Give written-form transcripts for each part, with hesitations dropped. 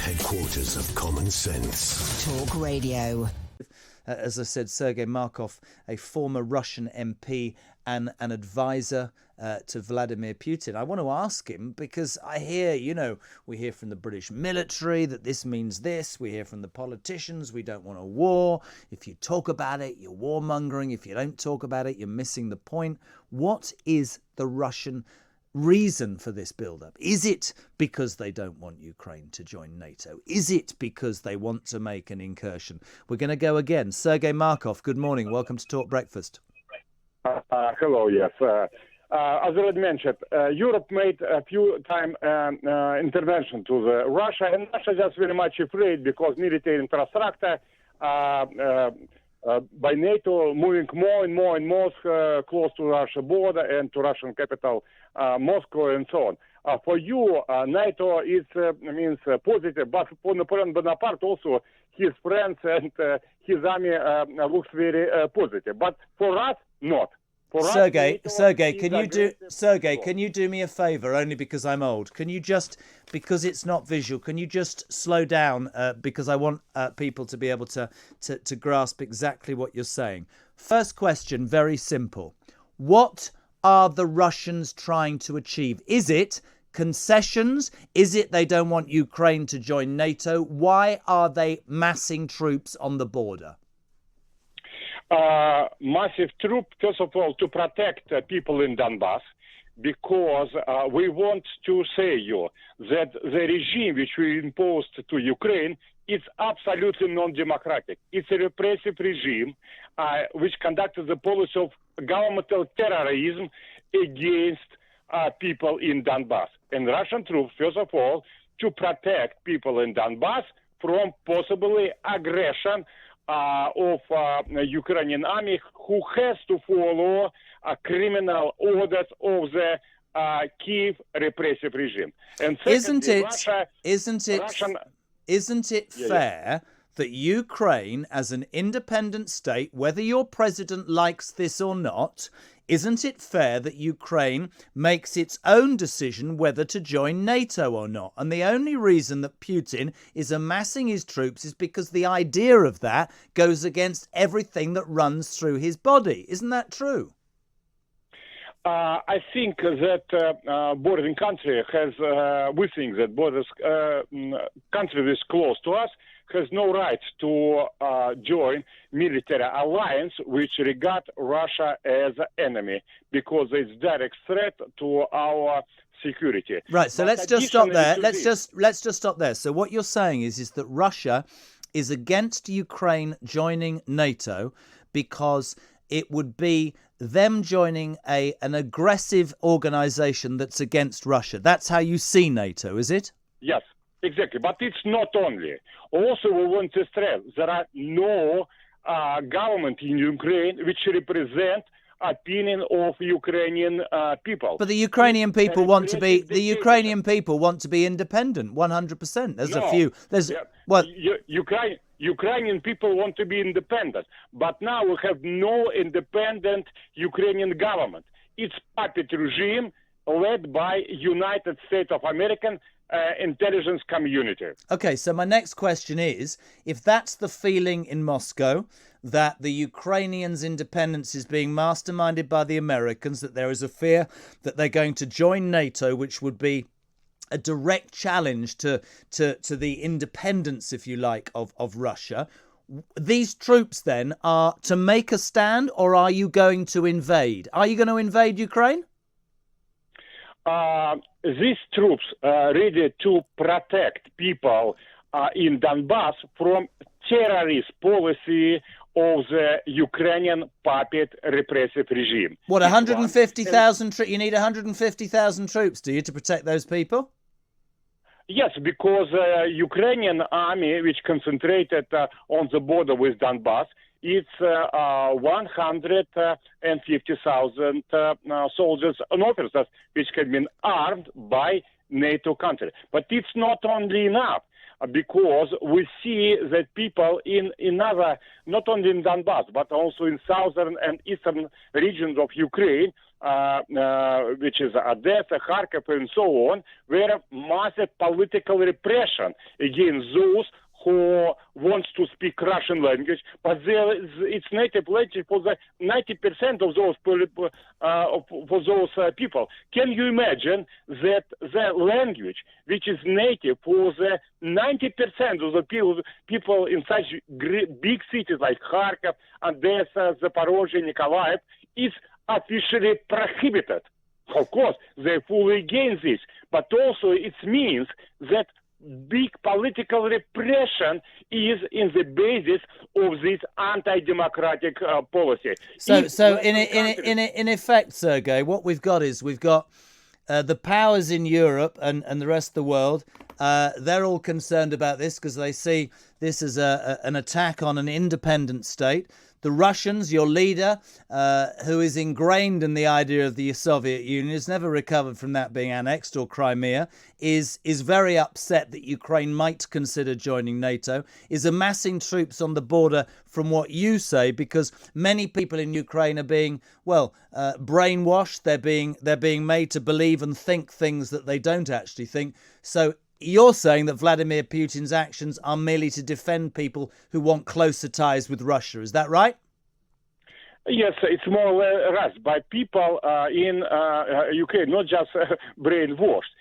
Headquarters of common sense. Talk Radio. As I said, Sergei Markov, a former Russian MP and an advisor to Vladimir Putin. I want to ask him because I hear, we hear from the British military that this means this. We hear from the politicians, we don't want a war. If you talk about it, you're warmongering. If you don't talk about it, you're missing the point. What is the Russian reason for this build-up? Is it because they don't want Ukraine to join NATO? Is it because they want to make an incursion? We're going to go again. Sergei Markov, good morning. Welcome to Talk Breakfast. Hello, yes. As already mentioned, Europe made a few time intervention to Russia, and Russia just very much afraid because military infrastructure by NATO moving more and more and more close to Russia border and to Russian capital, Moscow, and so on. For you, NATO means positive, but for Napoleon Bonaparte also, his friends and his army looks very positive. But for us, not. Sergei, can you do me a favour? Only because I'm old. Can you just, because it's not visual, can you just slow down? Because I want people to be able to grasp exactly what you're saying. First question, very simple. What are the Russians trying to achieve? Is it concessions? Is it they don't want Ukraine to join NATO? Why are they massing troops on the border? Massive troop, first of all, to protect people in Donbass, because we want to say you that the regime which we imposed to Ukraine is absolutely non-democratic. It's a repressive regime which conducted the policy of governmental terrorism against people in Donbass. And Russian troops, first of all, to protect people in Donbass from possibly aggression of Ukrainian army, who has to follow criminal orders of the Kiev repressive regime. And secondly, isn't it fair that Ukraine, as an independent state, whether your president likes this or not, isn't it fair that Ukraine makes its own decision whether to join NATO or not? And the only reason that Putin is amassing his troops is because the idea of that goes against everything that runs through his body. Isn't that true? I think that bordering country has, we think that borders country is close to us has no right to join military alliance which regard Russia as an enemy, because it's direct threat to our security. Right, so let's just stop there. Let's just stop there. So what you're saying is that Russia is against Ukraine joining NATO because it would be them joining an aggressive organization that's against Russia. That's how you see NATO, is it? Yes, exactly. But it's not only. Also, we want to stress there are no government in Ukraine which represent opinion of Ukrainian people. But the Ukrainian people want to be independent, 100%. There's a few. Ukrainian people want to be independent, but now we have no independent Ukrainian government. It's puppet regime led by United States of America intelligence community. Okay, so my next question is, if that's the feeling in Moscow, that the Ukrainians' independence is being masterminded by the Americans, that there is a fear that they're going to join NATO, which would be a direct challenge to the independence, if you like, of Russia. These troops then are to make a stand, or are you going to invade? Are you going to invade Ukraine? These troops are ready to protect people in Donbass from terrorist policy of the Ukrainian puppet repressive regime. What, 150,000? You need 150,000 troops, do you, to protect those people? Yes, because Ukrainian army, which concentrated on the border with Donbass, it's 150,000 soldiers and officers which have been armed by NATO country. But it's not only enough, because we see that people in other, not only in Donbass, but also in southern and eastern regions of Ukraine, which is Odessa, Kharkov, and so on, were massive political repression against those who wants to speak Russian language, but it's native language for the 90% of those people. Can you imagine that the language which is native for the 90% of the people in such big cities like Kharkov, Odessa, Zaporozhye, Nikolaev is officially prohibited? Of course, they're fully against this, but also it means that big political repression is in the basis of this anti-democratic policy. So in effect, Sergei, what we've got is the powers in Europe and the rest of the world. They're all concerned about this because they see this as an attack on an independent state. The Russians, your leader, who is ingrained in the idea of the Soviet Union, has never recovered from that being annexed, or Crimea, is very upset that Ukraine might consider joining NATO, is amassing troops on the border, from what you say, because many people in Ukraine are being, brainwashed. They're being made to believe and think things that they don't actually think. So you're saying that Vladimir Putin's actions are merely to defend people who want closer ties with Russia. Is that right? Yes, it's more or less by people in Ukraine, not just brainwashed.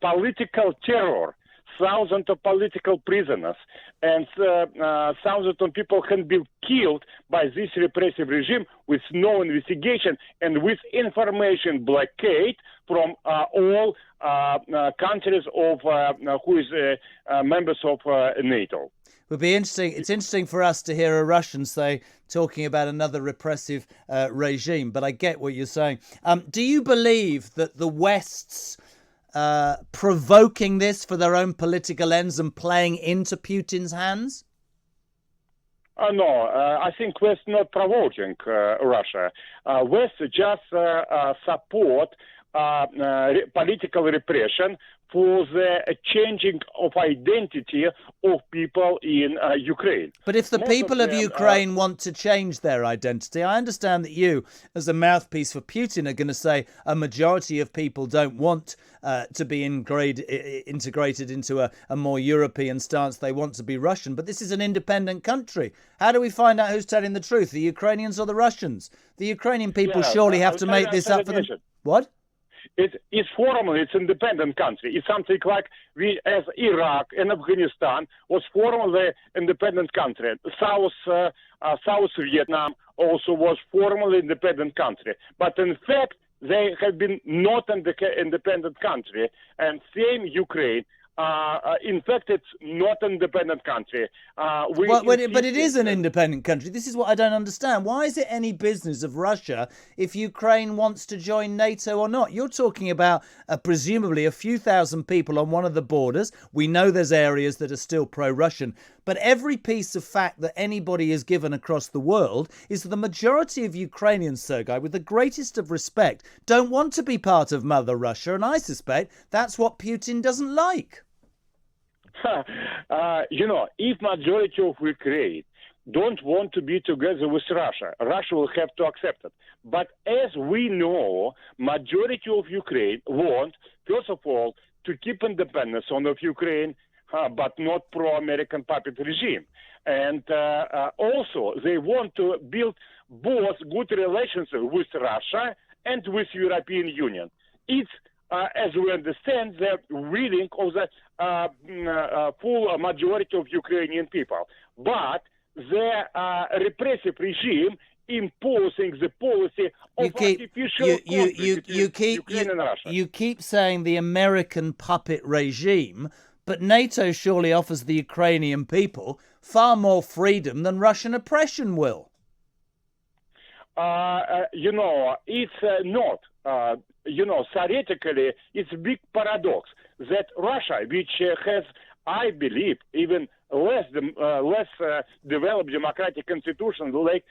Political terror, thousands of political prisoners, and thousands of people have been killed by this repressive regime with no investigation and with information blockade from all countries of who is members of NATO. Would be interesting. It's interesting for us to hear a Russian talking about another repressive regime, but I get what you're saying. Do you believe that the West's provoking this for their own political ends and playing into Putin's hands? No, I think West not provoking Russia. West just support political repression for the changing of identity of people in Ukraine. But if the people of Ukraine want to change their identity, I understand that you, as a mouthpiece for Putin, are going to say a majority of people don't want to be integrated into a more European stance. They want to be Russian. But this is an independent country. How do we find out who's telling the truth, the Ukrainians or the Russians? The Ukrainian people surely have to make this up for them. What? It's formally, it's independent country. It's something like we, as Iraq and Afghanistan, was formerly independent country. South Vietnam also was formerly independent country. But in fact, they have been not an independent country. And same Ukraine. In fact, it's not an independent country. But it is an independent country. This is what I don't understand. Why is it any business of Russia if Ukraine wants to join NATO or not? You're talking about presumably a few thousand people on one of the borders. We know there's areas that are still pro-Russian. But every piece of fact that anybody is given across the world is that the majority of Ukrainians, Sergei, with the greatest of respect, don't want to be part of Mother Russia. And I suspect that's what Putin doesn't like. If majority of Ukraine don't want to be together with Russia, Russia will have to accept it. But as we know, majority of Ukraine want, first of all, to keep independence of Ukraine, but not pro-American puppet regime. And also, they want to build both good relations with Russia and with European Union. It's as we understand, the willing of the full majority of Ukrainian people. But the repressive regime imposing the policy of artificial conflict between Ukraine and Russia. You keep saying the American puppet regime, but NATO surely offers the Ukrainian people far more freedom than Russian oppression will. It's not. Theoretically, it's a big paradox that Russia, which has, I believe, even less developed democratic institutions, like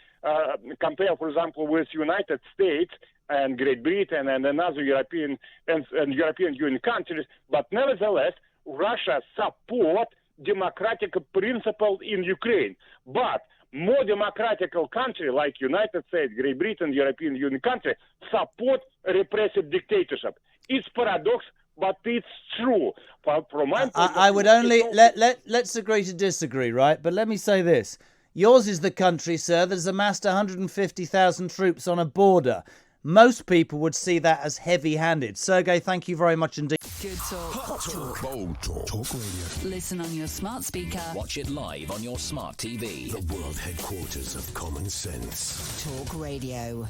compare, for example, with United States and Great Britain and another European Union countries, but nevertheless, Russia support democratic principles in Ukraine. But more democratic country like United States, Great Britain, European Union country support repressive dictatorship. It's paradox, but it's true. From my point of I would view, only it's let's agree to disagree, right? But let me say this: yours is the country, sir, that has amassed 150,000 troops on a border. Most people would see that as heavy-handed. Sergei, thank you very much indeed. Good talk. Hot talk. Bold talk. Talk radio. Listen on your smart speaker. Watch it live on your smart TV. The world headquarters of common sense. Talk Radio.